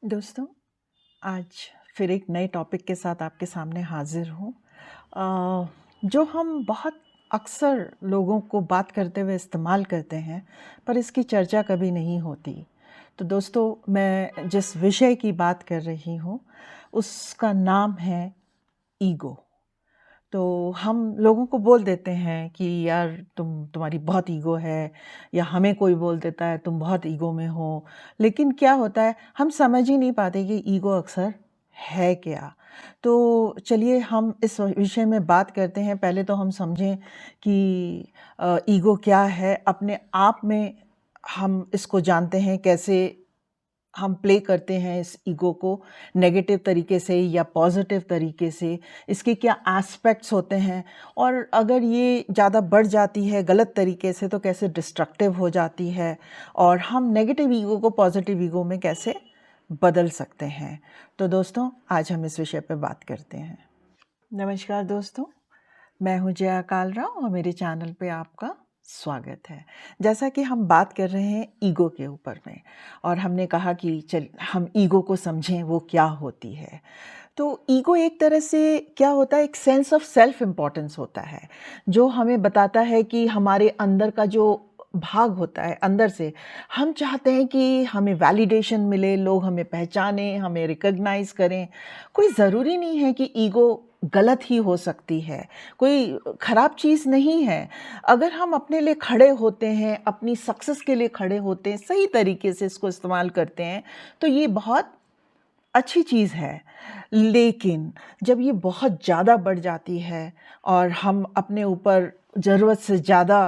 दोस्तों, आज फिर एक नए टॉपिक के साथ आपके सामने हाजिर हूँ। जो हम बहुत अक्सर लोगों को बात करते हुए इस्तेमाल करते हैं, पर इसकी चर्चा कभी नहीं होती। तो दोस्तों, मैं जिस विषय की बात कर रही हूँ, उसका नाम है ईगो। तो हम लोगों को बोल देते हैं कि यार तुम्हारी बहुत ईगो है, या हमें कोई बोल देता है तुम बहुत ईगो में हो। लेकिन क्या होता है, हम समझ ही नहीं पाते कि ईगो अक्सर है क्या। तो चलिए हम इस विषय में बात करते हैं। पहले तो हम समझें कि ईगो क्या है। अपने आप में हम इसको जानते हैं, कैसे हम प्ले करते हैं इस ईगो को, नेगेटिव तरीके से या पॉजिटिव तरीके से। इसके क्या एस्पेक्ट्स होते हैं, और अगर ये ज़्यादा बढ़ जाती है गलत तरीके से तो कैसे डिस्ट्रक्टिव हो जाती है, और हम नेगेटिव ईगो को पॉजिटिव ईगो में कैसे बदल सकते हैं। तो दोस्तों, आज हम इस विषय पर बात करते हैं। नमस्कार दोस्तों, मैं हूँ जया कालरा और मेरे चैनल पे आपका स्वागत है। जैसा कि हम बात कर रहे हैं ईगो के ऊपर में, और हमने कहा कि चल हम ईगो को समझें, वो क्या होती है। तो ईगो एक तरह से क्या होता है, एक सेंस ऑफ सेल्फ इम्पोर्टेंस होता है, जो हमें बताता है कि हमारे अंदर का जो भाग होता है, अंदर से हम चाहते हैं कि हमें वैलिडेशन मिले, लोग हमें पहचानें, हमें रिकॉग्नाइज करें। कोई ज़रूरी नहीं है कि ईगो गलत ही हो सकती है, कोई ख़राब चीज़ नहीं है। अगर हम अपने लिए खड़े होते हैं, अपनी सक्सेस के लिए खड़े होते हैं, सही तरीके से इसको इस्तेमाल करते हैं, तो ये बहुत अच्छी चीज़ है। लेकिन जब ये बहुत ज़्यादा बढ़ जाती है और हम अपने ऊपर ज़रूरत से ज़्यादा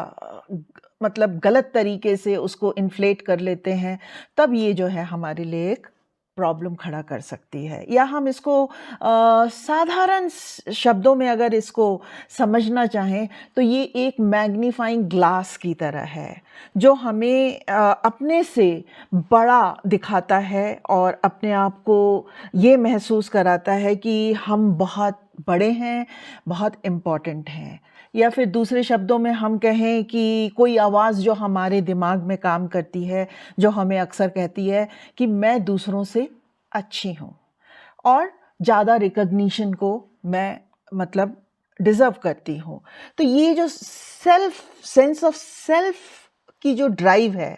मतलब गलत तरीके से उसको इन्फ्लेट कर लेते हैं, तब ये जो है हमारे लिए एक प्रॉब्लम खड़ा कर सकती है। या हम इसको साधारण शब्दों में अगर इसको समझना चाहें, तो ये एक मैग्नीफाइंग ग्लास की तरह है, जो हमें अपने से बड़ा दिखाता है और अपने आप को ये महसूस कराता है कि हम बहुत बड़े हैं, बहुत इम्पॉर्टेंट हैं। या फिर दूसरे शब्दों में हम कहें कि कोई आवाज़ जो हमारे दिमाग में काम करती है, जो हमें अक्सर कहती है कि मैं दूसरों से अच्छी हूँ और ज़्यादा रिकॉग्निशन को मैं मतलब डिज़र्व करती हूँ। तो ये जो सेंस ऑफ सेल्फ की जो ड्राइव है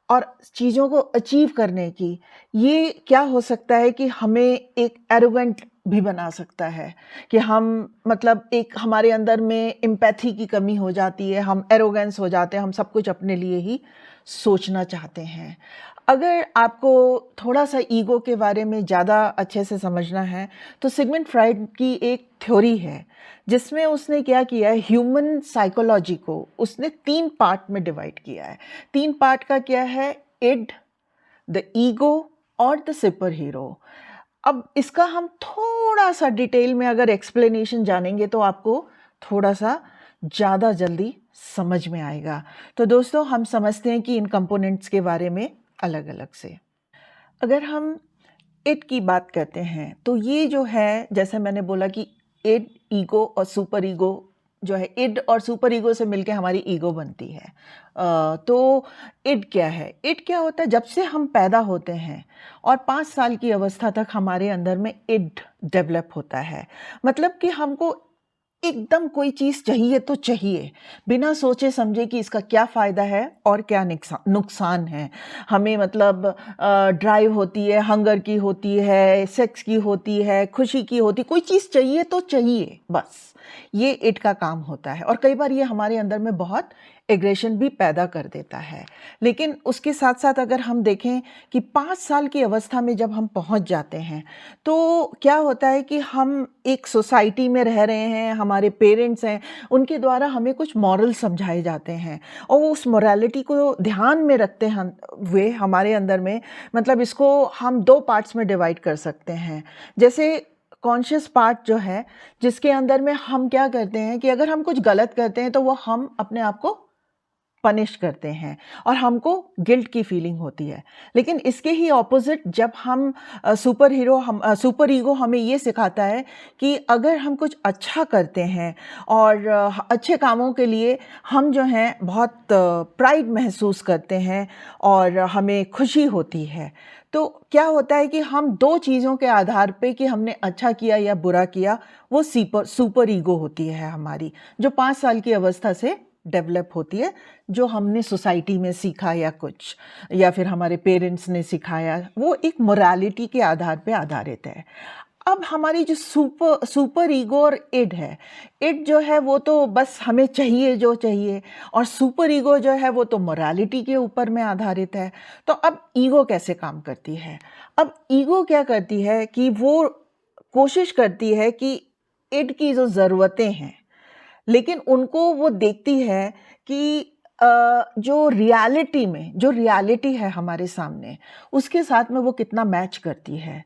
और चीज़ों को अचीव करने की, ये क्या हो सकता है कि हमें एक एरोगेंट भी बना सकता है, कि हम मतलब एक हमारे अंदर में एम्पैथी की कमी हो जाती है, हम एरोगेंस हो जाते हैं, हम सब कुछ अपने लिए ही सोचना चाहते हैं। अगर आपको थोड़ा-सा ईगो के बारे में ज़्यादा अच्छे से समझना है, तो सिगमंड फ्रायड की एक थ्योरी है, जिसमें उसने क्या किया है, ह्यूमन साइकोलॉजी को उसने 3 पार्ट में डिवाइड किया है। 3 पार्ट का क्या है, इड, द ईगो और द सुपर हीरो। अब इसका हम थोड़ा-सा डिटेल में अगर एक्सप्लेनेशन जानेंगे तो आपको थोड़ा-सा ज़्यादा जल्दी समझ में आएगा। तो दोस्तों, हम समझते हैं कि इन कंपोनेंट्स के बारे में अलग-अलग से। अगर हम इड की बात करते हैं, तो ये जो है, जैसे मैंने बोला कि इड, ईगो और सुपर ईगो जो है, इड और सुपर ईगो से मिलके हमारी ईगो बनती है। तो इड क्या है? इड क्या होता है, जब से हम पैदा होते हैं और 5 साल की अवस्था तक हमारे अंदर में इड डेवलप होता है। मतलब कि हमको एकदम कोई चीज़ चाहिए तो चाहिए, बिना सोचे समझे कि इसका क्या फ़ायदा है और क्या नुकसान है। हमें मतलब ड्राइव होती है, हंगर की होती है, सेक्स की होती है, खुशी की होती है, कोई चीज़ चाहिए तो चाहिए बस। ये इट का काम होता है, और कई बार ये हमारे अंदर में बहुत एग्रेशन भी पैदा कर देता है। लेकिन उसके साथ-साथ अगर हम देखें कि 5 साल की अवस्था में जब हम पहुँच जाते हैं, तो क्या होता है कि हम एक सोसाइटी में रह रहे हैं, हमारे पेरेंट्स हैं, उनके द्वारा हमें कुछ मॉरल समझाए जाते हैं, और वो उस मोरालिटी को ध्यान में रखते हैं हुए हमारे अंदर में, मतलब इसको हम 2 पार्ट्स में डिवाइड कर सकते हैं। जैसे कॉन्शियस पार्ट जो है, जिसके अंदर में हम क्या करते हैं कि अगर हम कुछ गलत करते हैं तो वो हम अपने आप को पनिश करते हैं और हमको गिल्ट की फीलिंग होती है। लेकिन इसके ही ऑपोज़िट, जब हम सुपर ईगो हमें ये सिखाता है कि अगर हम कुछ अच्छा करते हैं और अच्छे कामों के लिए हम जो हैं बहुत प्राइड महसूस करते हैं और हमें खुशी होती है, तो क्या होता है कि हम 2 चीज़ों के आधार पे कि हमने अच्छा किया या बुरा किया, वो सुपर ईगो होती है हमारी, जो 5 साल की अवस्था से डेवलप होती है, जो हमने सोसाइटी में सीखा या कुछ, या फिर हमारे पेरेंट्स ने सिखाया, वो एक मोरालिटी के आधार पे आधारित है। अब हमारी जो सुपर ईगो और इड है, इड जो है वो तो बस हमें चाहिए जो चाहिए, और सुपर ईगो जो है वो तो मोरालिटी के ऊपर में आधारित है। तो अब ईगो कैसे काम करती है? अब ईगो क्या करती है कि वो कोशिश करती है कि इड की जो ज़रूरतें हैं, लेकिन उनको वो देखती है कि जो रियलिटी है हमारे सामने, उसके साथ में वो कितना मैच करती है।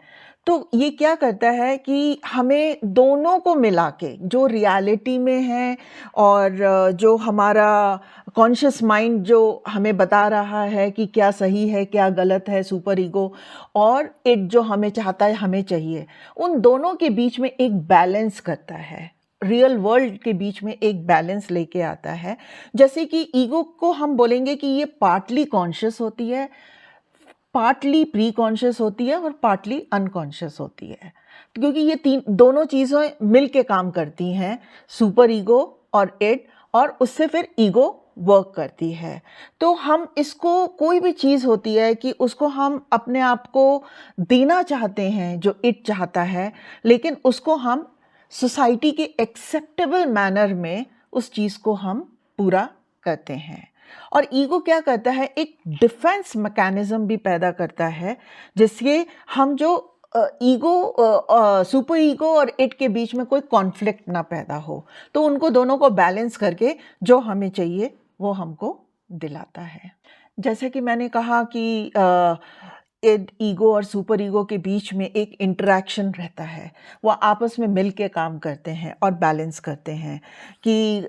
तो ये क्या करता है कि हमें दोनों को मिला के, जो रियलिटी में है और जो हमारा कॉन्शियस माइंड जो हमें बता रहा है कि क्या सही है, क्या गलत है, सुपर ईगो, और इट जो हमें चाहता है, हमें चाहिए, उन दोनों के बीच में एक बैलेंस करता है। रियल वर्ल्ड के बीच में एक बैलेंस लेके आता है। जैसे कि ईगो को हम बोलेंगे कि ये पार्टली कॉन्शियस होती है, पार्टली प्री कॉन्शियस होती है और पार्टली अनकॉन्शियस होती है, क्योंकि ये दोनों चीज़ें मिल के काम करती हैं, सुपर ईगो और इड, और उससे फिर ईगो वर्क करती है। तो हम इसको, कोई भी चीज़ होती है कि उसको हम अपने आप को देना चाहते हैं जो इड चाहता है, लेकिन उसको हम सोसाइटी के एक्सेप्टेबल मैनर में उस चीज़ को हम पूरा करते हैं। और ईगो क्या करता है, एक डिफेंस मैकेनिज्म भी पैदा करता है, जिससे हम जो सुपर ईगो और इट के बीच में कोई कॉन्फ्लिक्ट ना पैदा हो, तो उनको दोनों को बैलेंस करके जो हमें चाहिए वो हमको दिलाता है। जैसे कि मैंने कहा कि इड, ईगो और सुपर ईगो के बीच में एक इंटरेक्शन रहता है, वो आपस में मिल के काम करते हैं और बैलेंस करते हैं। कि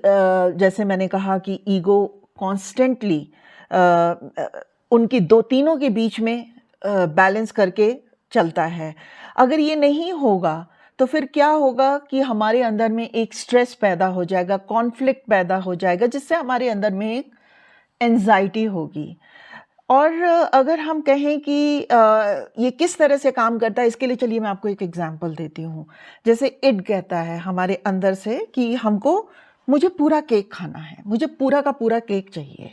जैसे मैंने कहा कि ईगो कॉन्स्टेंटली उनकी तीनों के बीच में बैलेंस करके चलता है। अगर ये नहीं होगा तो फिर क्या होगा कि हमारे अंदर में एक स्ट्रेस पैदा हो जाएगा, कॉन्फ्लिक्ट पैदा हो जाएगा, जिससे हमारे अंदर में एक एंजाइटी होगी। और अगर हम कहें कि ये किस तरह से काम करता है, इसके लिए चलिए मैं आपको एक एग्जांपल देती हूँ। जैसे इड कहता है हमारे अंदर से कि मुझे पूरा केक खाना है, मुझे पूरा का पूरा केक चाहिए।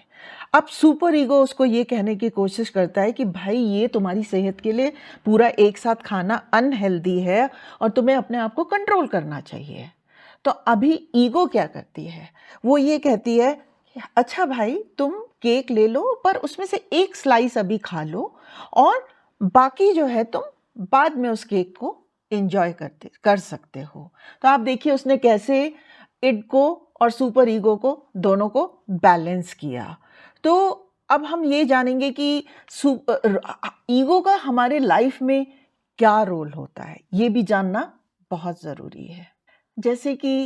अब सुपर ईगो उसको ये कहने की कोशिश करता है कि भाई, ये तुम्हारी सेहत के लिए पूरा एक साथ खाना अनहेल्दी है और तुम्हें अपने आप को कंट्रोल करना चाहिए। तो अभी ईगो क्या करती है, वो ये कहती है, अच्छा भाई, तुम केक ले लो, पर उसमें से एक स्लाइस अभी खा लो, और बाकी जो है तुम बाद में उस केक को एंजॉय कर सकते हो। तो आप देखिए उसने कैसे इड को और सुपर ईगो को, दोनों को बैलेंस किया। तो अब हम ये जानेंगे कि ईगो का हमारे लाइफ में क्या रोल होता है, ये भी जानना बहुत ज़रूरी है। जैसे कि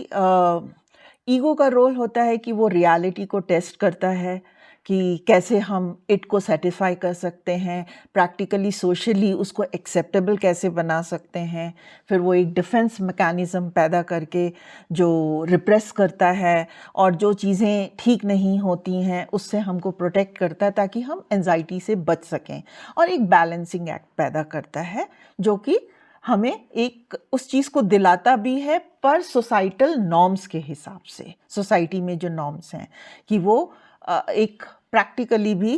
ईगो का रोल होता है कि वो रियलिटी को टेस्ट करता है कि कैसे हम इट को सेटिस्फाई कर सकते हैं, प्रैक्टिकली सोशली उसको एक्सेप्टेबल कैसे बना सकते हैं। फिर वो एक डिफेंस मैकेनिज्म पैदा करके जो रिप्रेस करता है, और जो चीज़ें ठीक नहीं होती हैं उससे हमको प्रोटेक्ट करता है, ताकि हम एंजाइटी से बच सकें। और एक बैलेंसिंग एक्ट पैदा करता है, जो कि हमें एक उस चीज़ को दिलाता भी है, पर सोसाइटल नॉर्म्स के हिसाब से, सोसाइटी में जो नॉर्म्स हैं कि वो एक प्रैक्टिकली भी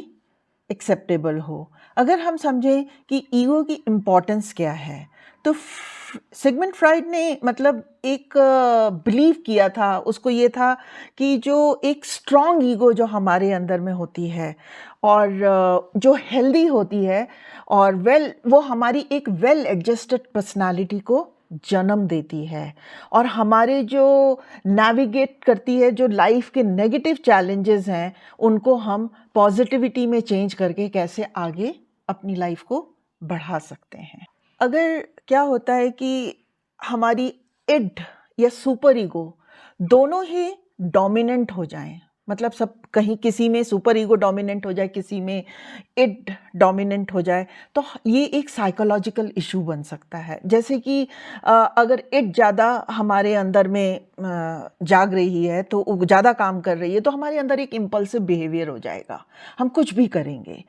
एक्सेप्टेबल हो। अगर हम समझें कि ईगो की इम्पोर्टेंस क्या है, तो सिगमंड फ्राइड ने मतलब एक बिलीव किया था, उसको ये था कि जो एक स्ट्रॉन्ग ईगो जो हमारे अंदर में होती है और जो हेल्दी होती है, और वो हमारी एक वेल एडजस्टेड पर्सनालिटी को जन्म देती है, और हमारे जो नेविगेट करती है, जो लाइफ के नेगेटिव चैलेंजेस हैं, उनको हम पॉजिटिविटी में चेंज करके कैसे आगे अपनी लाइफ को बढ़ा सकते हैं। अगर क्या होता है कि हमारी इड या सुपर ईगो दोनों ही डोमिनेंट हो जाएं, मतलब सब कहीं किसी में सुपर ईगो डोमिनेंट हो जाए, किसी में इड डोमिनेंट हो जाए, तो ये एक साइकोलॉजिकल इशू बन सकता है। जैसे कि अगर इड ज़्यादा हमारे अंदर में जाग रही है, तो ज़्यादा काम कर रही है, तो हमारे अंदर एक इम्पल्सिव बिहेवियर हो जाएगा, हम कुछ भी करेंगे।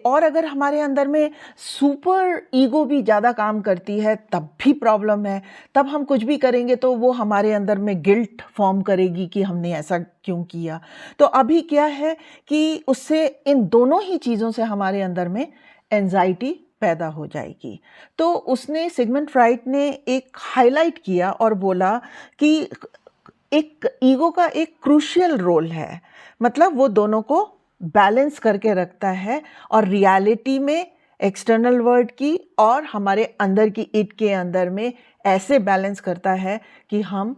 और अगर हमारे अंदर में सुपर ईगो भी ज़्यादा काम करती है, तब भी प्रॉब्लम है। तब हम कुछ भी करेंगे तो वो हमारे अंदर में गिल्ट फॉर्म करेगी कि हमने ऐसा क्यों किया। तो अभी क्या है कि उससे इन दोनों ही चीज़ों से हमारे अंदर में एंजाइटी पैदा हो जाएगी। तो उसने सिगमंड फ्राइड ने एक हाईलाइट किया और बोला कि एक ईगो का एक क्रूशियल रोल है, मतलब वो दोनों को बैलेंस करके रखता है और रियलिटी में एक्सटर्नल वर्ल्ड की और हमारे अंदर की इट के अंदर में ऐसे बैलेंस करता है कि हम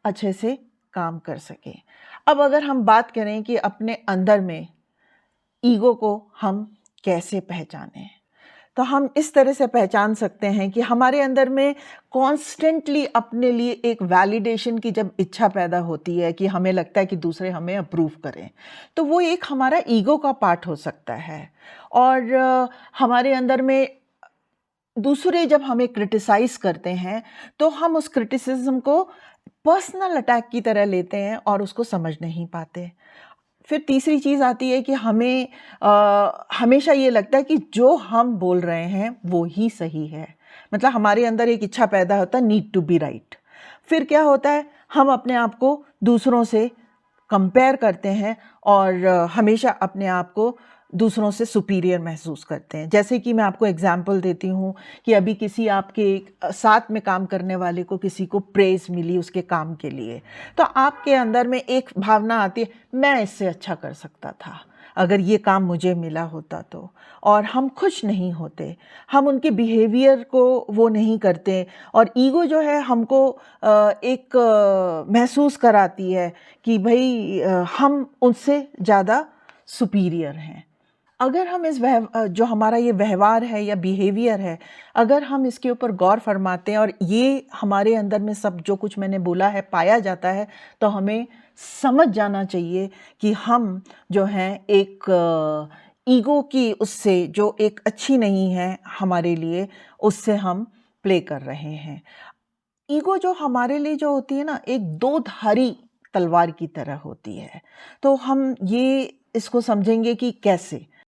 अच्छे से काम कर सकें। अब अगर हम बात करें कि अपने अंदर में ईगो को हम कैसे पहचानें, तो हम इस तरह से पहचान सकते हैं कि हमारे अंदर में कॉन्स्टेंटली अपने लिए एक वैलिडेशन की जब इच्छा पैदा होती है कि हमें लगता है कि दूसरे हमें अप्रूव करें, तो वो एक हमारा ईगो का पार्ट हो सकता है। और हमारे अंदर में दूसरे जब हमें क्रिटिसाइज करते हैं, तो हम उस क्रिटिसिज्म को पर्सनल अटैक की तरह लेते हैं और उसको समझ नहीं पाते। फिर तीसरी चीज़ आती है कि हमें हमेशा ये लगता है कि जो हम बोल रहे हैं वो ही सही है। मतलब हमारे अंदर एक इच्छा पैदा होता है नीड टू बी राइट। फिर क्या होता है, हम अपने आप को दूसरों से कंपेयर करते हैं और हमेशा अपने आप को दूसरों से सुपीरियर महसूस करते हैं। जैसे कि मैं आपको एग्जांपल देती हूँ कि अभी किसी आपके साथ में काम करने वाले को किसी को प्रेज़ मिली उसके काम के लिए, तो आपके अंदर में एक भावना आती है, मैं इससे अच्छा कर सकता था अगर ये काम मुझे मिला होता तो। और हम खुश नहीं होते, हम उनके बिहेवियर को वो नहीं करते और ईगो जो है हमको एक महसूस कराती है कि भाई हम उनसे ज़्यादा सुपीरियर हैं। अगर हम इस जो हमारा ये व्यवहार है या बिहेवियर है, अगर हम इसके ऊपर गौर फरमाते हैं और ये हमारे अंदर में सब जो कुछ मैंने बोला है पाया जाता है, तो हमें समझ जाना चाहिए कि हम जो हैं एक ईगो की उससे जो एक अच्छी नहीं है हमारे लिए, उससे हम प्ले कर रहे हैं। ईगो जो हमारे लिए जो होती है ना, एक दो धारी तलवार की तरह होती है। तो हम ये इसको समझेंगे कि कैसे?